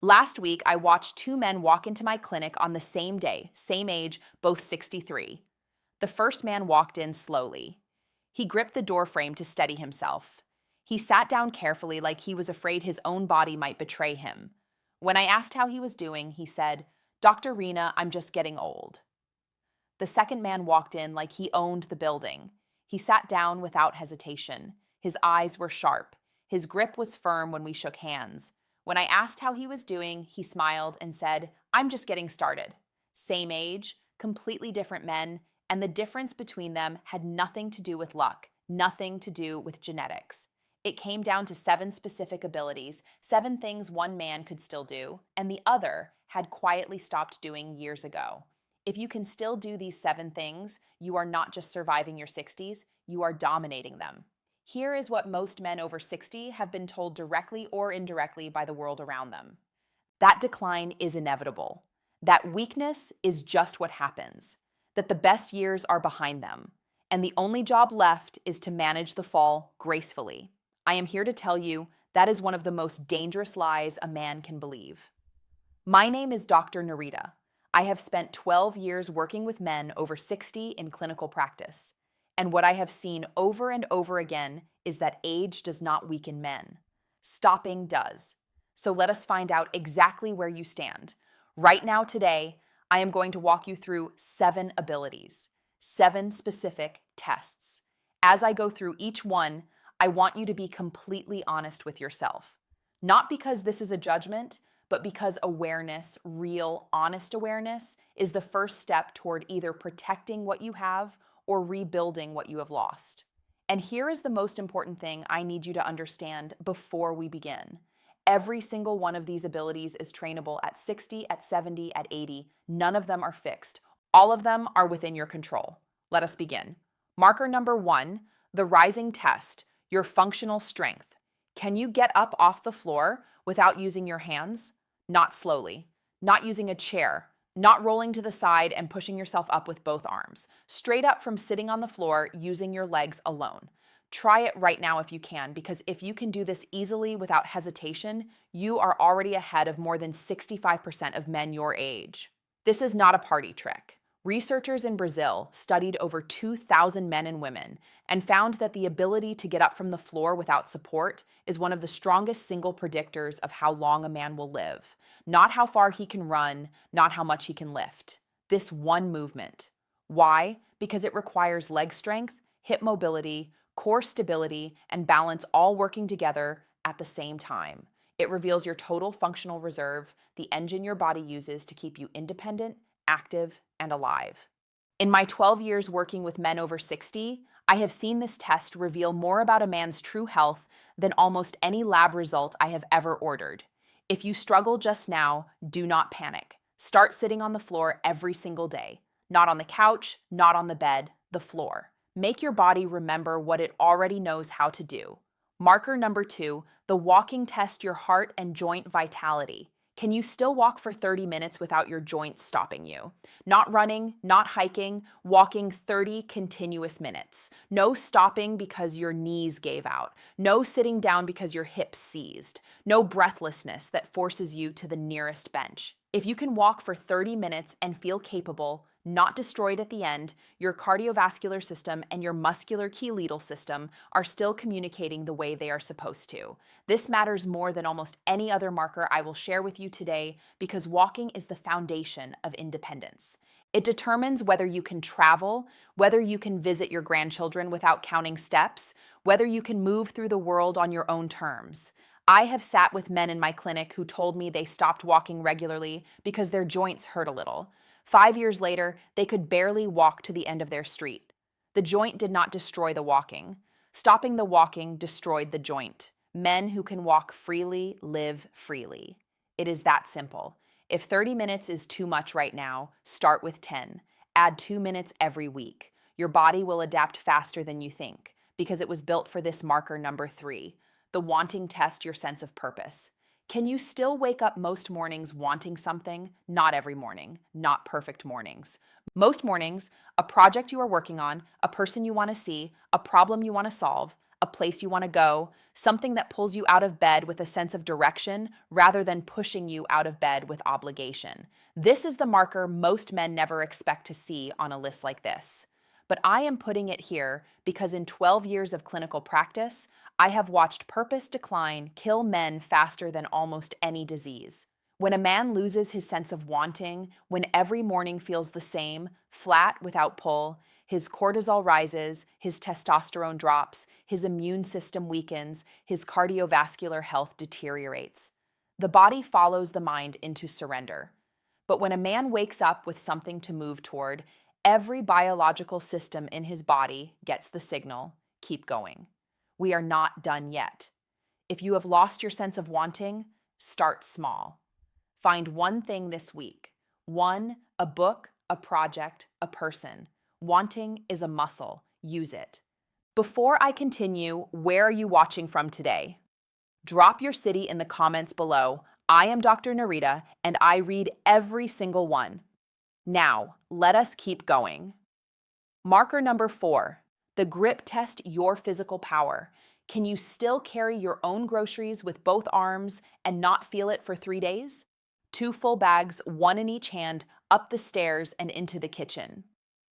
Last week, I watched two men walk into my clinic on the same day, same age, both 63. The first man walked in slowly. He gripped the doorframe to steady himself. He sat down carefully, like he was afraid his own body might betray him. When I asked how he was doing, he said, "Dr. Reena, I'm just getting old." The second man walked in like he owned the building. He sat down without hesitation. His eyes were sharp. His grip was firm when we shook hands. When I asked how he was doing, he smiled and said, "I'm just getting started." Same age, completely different men, and the difference between them had nothing to do with luck, nothing to do with genetics. It came down to seven specific abilities, seven things one man could still do, and the other had quietly stopped doing years ago. If you can still do these seven things, you are not just surviving your 60s, you are dominating them. Here is what most men over 60 have been told directly or indirectly by the world around them: that decline is inevitable, that weakness is just what happens, that the best years are behind them, and the only job left is to manage the fall gracefully. I am here to tell you that is one of the most dangerous lies a man can believe. My name is Dr. Narita. I have spent 12 years working with men over 60 in clinical practice. And what I have seen over and over again is that age does not weaken men. Stopping does. So let us find out exactly where you stand. Right now, today, I am going to walk you through seven abilities, seven specific tests. As I go through each one, I want you to be completely honest with yourself. Not because this is a judgment, but because awareness, real, honest awareness, is the first step toward either protecting what you have or rebuilding what you have lost. And here is the most important thing I need you to understand before we begin. Every single one of these abilities is trainable at 60, at 70, at 80. None of them are fixed. All of them are within your control. Let us begin. Marker number one, the rising test, your functional strength. Can you get up off the floor without using your hands? Not slowly. Not using a chair. Not rolling to the side and pushing yourself up with both arms. Straight up from sitting on the floor using your legs alone. Try it right now if you can, because if you can do this easily without hesitation, you are already ahead of more than 65% of men your age. This is not a party trick. Researchers in Brazil studied over 2,000 men and women and found that the ability to get up from the floor without support is one of the strongest single predictors of how long a man will live. Not how far he can run, not how much he can lift. This one movement. Why? Because it requires leg strength, hip mobility, core stability, and balance all working together at the same time. It reveals your total functional reserve, the engine your body uses to keep you independent, active, and alive. In my 12 years working with men over 60, I have seen this test reveal more about a man's true health than almost any lab result I have ever ordered. If you struggle just now, do not panic. Start sitting on the floor every single day. Not on the couch, not on the bed, the floor. Make your body remember what it already knows how to do. Marker number two, the walking test your heart and joint vitality. Can you still walk for 30 minutes without your joints stopping you? Not running, not hiking, walking 30 continuous minutes. No stopping because your knees gave out. No sitting down because your hips seized. No breathlessness that forces you to the nearest bench. If you can walk for 30 minutes and feel capable, not destroyed at the end, your cardiovascular system and your musculoskeletal system are still communicating the way they are supposed to. This matters more than almost any other marker I will share with you today because walking is the foundation of independence. It determines whether you can travel, whether you can visit your grandchildren without counting steps, whether you can move through the world on your own terms. I have sat with men in my clinic who told me they stopped walking regularly because their joints hurt a little. 5 years later, they could barely walk to the end of their street. The joint did not destroy the walking. Stopping the walking destroyed the joint. Men who can walk freely live freely. It is that simple. If 30 minutes is too much right now, start with 10. Add 2 minutes every week. Your body will adapt faster than you think because it was built for this marker number three, the wanting test your sense of purpose. Can you still wake up most mornings wanting something? Not every morning, not perfect mornings. Most mornings, a project you are working on, a person you want to see, a problem you want to solve, a place you want to go, something that pulls you out of bed with a sense of direction rather than pushing you out of bed with obligation. This is the marker most men never expect to see on a list like this. But I am putting it here because in 12 years of clinical practice, I have watched purpose decline kill men faster than almost any disease. When a man loses his sense of wanting, when every morning feels the same, flat without pull, his cortisol rises, his testosterone drops, his immune system weakens, his cardiovascular health deteriorates. The body follows the mind into surrender. But when a man wakes up with something to move toward, every biological system in his body gets the signal, keep going. We are not done yet. If you have lost your sense of wanting, start small. Find one thing this week. One, a book, a project, a person. Wanting is a muscle. Use it. Before I continue, where are you watching from today? Drop your city in the comments below. I am Dr. Narita, and I read every single one. Now, let us keep going. Marker number 4. The grip test your physical power. Can you still carry your own groceries with both arms and not feel it for 3 days? 2 full bags, one in each hand, up the stairs and into the kitchen.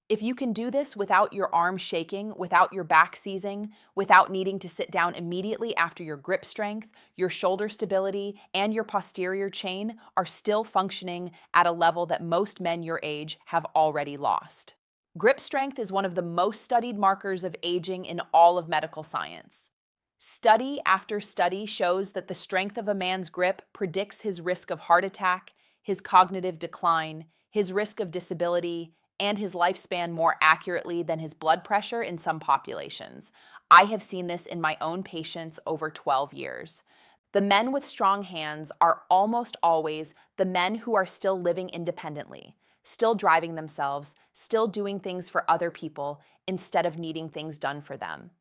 If you can do this without your arms shaking, without your back seizing, without needing to sit down immediately after your grip strength, your shoulder stability, and your posterior chain are still functioning at a level that most men your age have already lost. Grip strength is one of the most studied markers of aging in all of medical science. Study after study shows that the strength of a man's grip predicts his risk of heart attack, his cognitive decline, his risk of disability, and his lifespan more accurately than his blood pressure in some populations. I have seen this in my own patients over 12 years. The men with strong hands are almost always the men who are still living independently, still driving themselves, still doing things for other people instead of needing things done for them.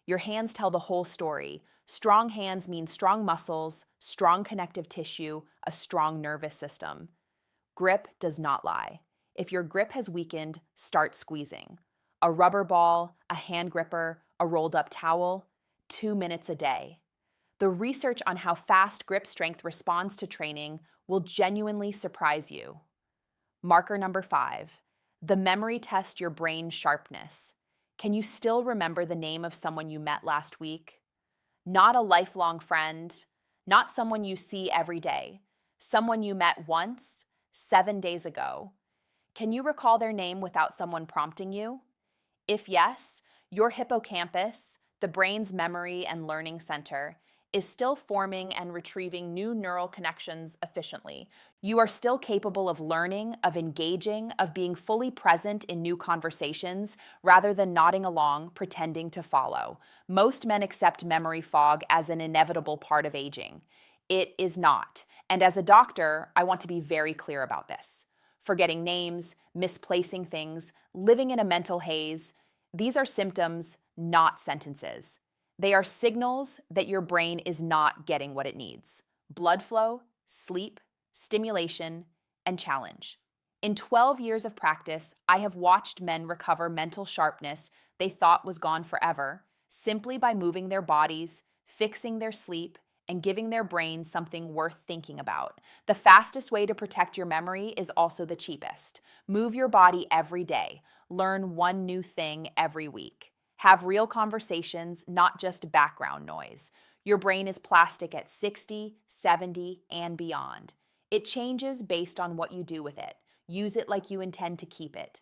Your hands tell the whole story. Strong hands mean strong muscles, strong connective tissue, a strong nervous system. Grip does not lie. If your grip has weakened, start squeezing. A rubber ball, a hand gripper, a rolled up towel, 2 minutes a day. The research on how fast grip strength responds to training will genuinely surprise you. Marker number 5. The memory test your brain's sharpness. Can you still remember the name of someone you met last week? Not a lifelong friend, not someone you see every day, someone you met once, 7 days ago. Can you recall their name without someone prompting you? If yes, your hippocampus, the brain's memory and learning center, is still forming and retrieving new neural connections efficiently. You are still capable of learning, of engaging, of being fully present in new conversations rather than nodding along, pretending to follow. Most men accept memory fog as an inevitable part of aging. It is not. And as a doctor, I want to be very clear about this. Forgetting names, misplacing things, living in a mental haze, these are symptoms, not sentences. They are signals that your brain is not getting what it needs: blood flow, sleep, stimulation, and challenge. In 12 years of practice, I have watched men recover mental sharpness they thought was gone forever simply by moving their bodies, fixing their sleep, and giving their brains something worth thinking about. The fastest way to protect your memory is also the cheapest. Move your body every day. Learn one new thing every week. Have real conversations, not just background noise. Your brain is plastic at 60, 70, and beyond. It changes based on what you do with it. Use it like you intend to keep it.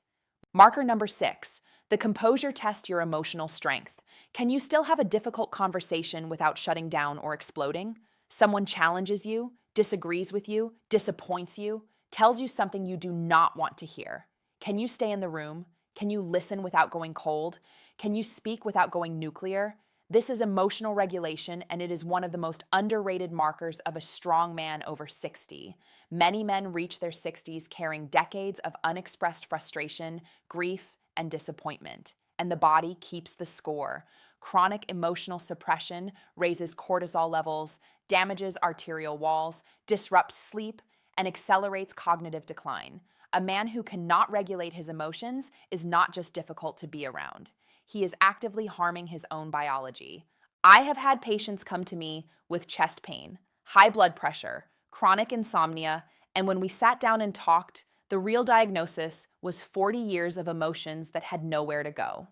Marker number 6, the composure test your emotional strength. Can you still have a difficult conversation without shutting down or exploding? Someone challenges you, disagrees with you, disappoints you, tells you something you do not want to hear. Can you stay in the room? Can you listen without going cold? Can you speak without going nuclear? This is emotional regulation, and it is one of the most underrated markers of a strong man over 60. Many men reach their 60s carrying decades of unexpressed frustration, grief, and disappointment, and the body keeps the score. Chronic emotional suppression raises cortisol levels, damages arterial walls, disrupts sleep, and accelerates cognitive decline. A man who cannot regulate his emotions is not just difficult to be around. He is actively harming his own biology. I have had patients come to me with chest pain, high blood pressure, chronic insomnia, and when we sat down and talked, the real diagnosis was 40 years of emotions that had nowhere to go.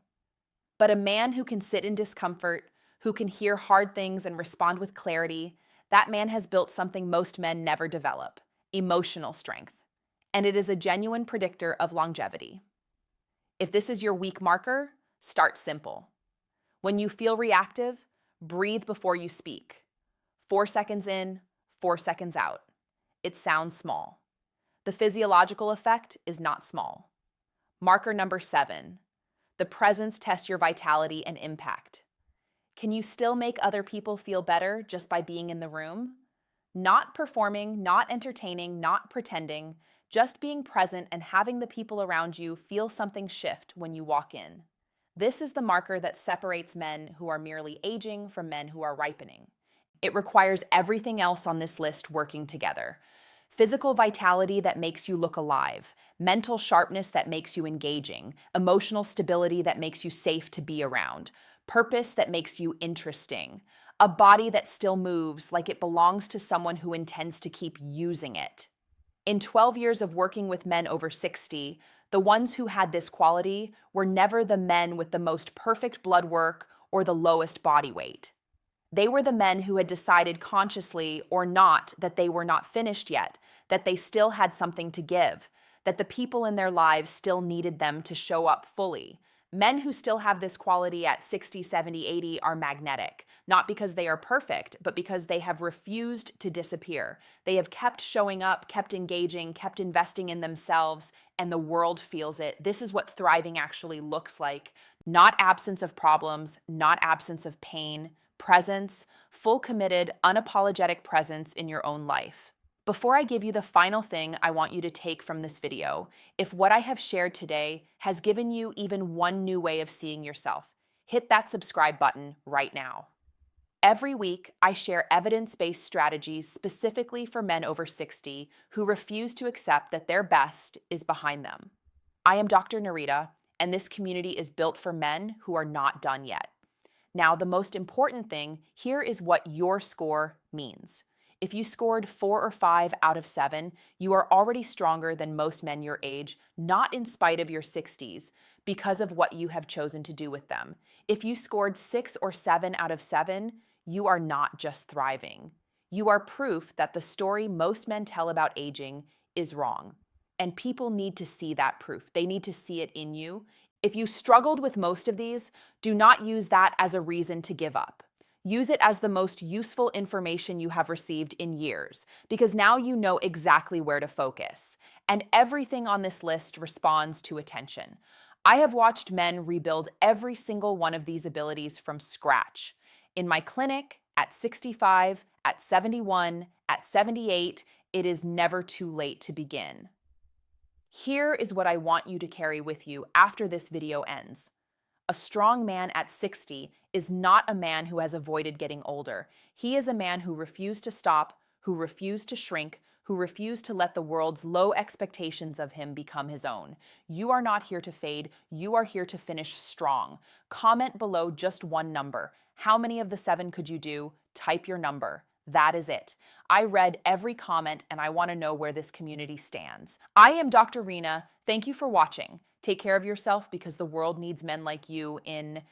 But a man who can sit in discomfort, who can hear hard things and respond with clarity, that man has built something most men never develop: emotional strength. And it is a genuine predictor of longevity. If this is your weak marker, start simple. When you feel reactive, breathe before you speak. 4 seconds in, 4 seconds out. It sounds small. The physiological effect is not small. Marker number 7. The presence tests your vitality and impact. Can you still make other people feel better just by being in the room? Not performing, not entertaining, not pretending, just being present and having the people around you feel something shift when you walk in. This is the marker that separates men who are merely aging from men who are ripening. It requires everything else on this list working together. Physical vitality that makes you look alive, mental sharpness that makes you engaging, emotional stability that makes you safe to be around, purpose that makes you interesting, a body that still moves like it belongs to someone who intends to keep using it. In 12 years of working with men over 60, the ones who had this quality were never the men with the most perfect blood work or the lowest body weight. They were the men who had decided consciously or not that they were not finished yet, that they still had something to give, that the people in their lives still needed them to show up fully. Men who still have this quality at 60, 70, 80 are magnetic, not because they are perfect, but because they have refused to disappear. They have kept showing up, kept engaging, kept investing in themselves, and the world feels it. This is what thriving actually looks like. Not absence of problems, not absence of pain, presence, full committed, unapologetic presence in your own life. Before I give you the final thing I want you to take from this video, if what I have shared today has given you even one new way of seeing yourself, hit that subscribe button right now. Every week, I share evidence-based strategies specifically for men over 60 who refuse to accept that their best is behind them. I am Dr. Narita, and this community is built for men who are not done yet. Now, the most important thing here is what your score means. If you scored 4 or 5 out of 7, you are already stronger than most men your age, not in spite of your 60s, because of what you have chosen to do with them. If you scored 6 or 7 out of 7, you are not just thriving. You are proof that the story most men tell about aging is wrong. And people need to see that proof. They need to see it in you. If you struggled with most of these, do not use that as a reason to give up. Use it as the most useful information you have received in years, because now you know exactly where to focus. And everything on this list responds to attention. I have watched men rebuild every single one of these abilities from scratch. In my clinic, at 65, at 71, at 78, it is never too late to begin. Here is what I want you to carry with you after this video ends. A strong man at 60 is not a man who has avoided getting older. He is a man who refused to stop, who refused to shrink, who refused to let the world's low expectations of him become his own. You are not here to fade. You are here to finish strong. Comment below just one number. How many of the 7 could you do? Type your number. That is it. I read every comment and I want to know where this community stands. I am Dr. Reena. Thank you for watching. Take care of yourself because the world needs men like you in